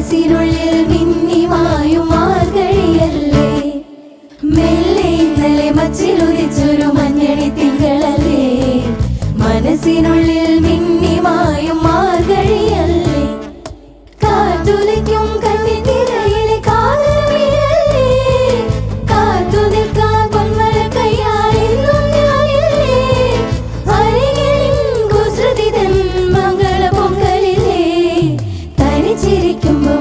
മനസ്സിനുള്ളിൽ മിന്നിമായും മാർഗഴിയല്ലേ, മെല്ലെ ഇന്നലെ മച്ചിലുദിച്ചൊരു മഞ്ഞണി തിങ്കളല്ലേ, മനസ്സിനുള്ളിൽ മിന്നിമായും മാർഗഴിയല്ലേ, കാറ്റുലയ്ക്കും കന്നിത്തിരയിലെ കാലമിഴല്ലേ, കാത്തു നിൽക്കാൻ പൊന്മര കയ്യാലെന്നും ഞാനില്ലേ, അരികിൽ കുസൃതി തൻ മംഗള പൊങ്കലില്ലേ, തനിച്ചിരിക്കുമ്പോ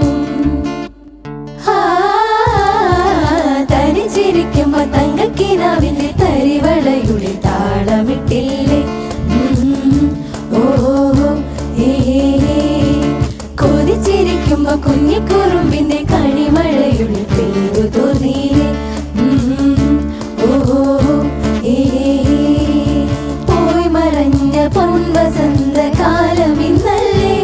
തനിച്ചിരിക്കുമ്പോ തങ്കക്കിനാവിന്റെ തരിവളയുടെ താളമിട്ടില്ലേ, കൊതിച്ചിരിക്കുമ്പോ കുഞ്ഞിക്കുറുമ്പിന്റെ കണിമഴയുള്ളിൽ പെയ്തു തോന്നിയില്ലേ, പോയി മറഞ്ഞ പൊൻവസന്ത കാലം ഇന്നല്ലേ,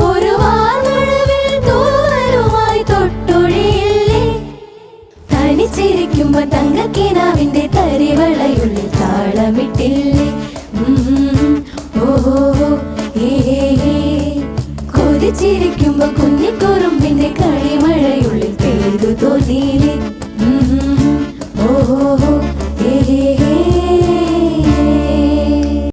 ഒരു വാർമഴവിൽ തൂവലുമായി തൊട്ടൊഴിയില്ലേ, തനിച്ചിരിക്കുമ്പോ തങ്കക്കിനാവിന്റെ തരിവളയുള്ളിൽ താളമിട്ടില്ലേ, കൊതിച്ചിരിക്കുമ്പോ കുഞ്ഞിക്കുറുമ്പിന്റെ കളിമഴയുള്ളിൽ പെയ്തു തോന്നിയില്ലേ,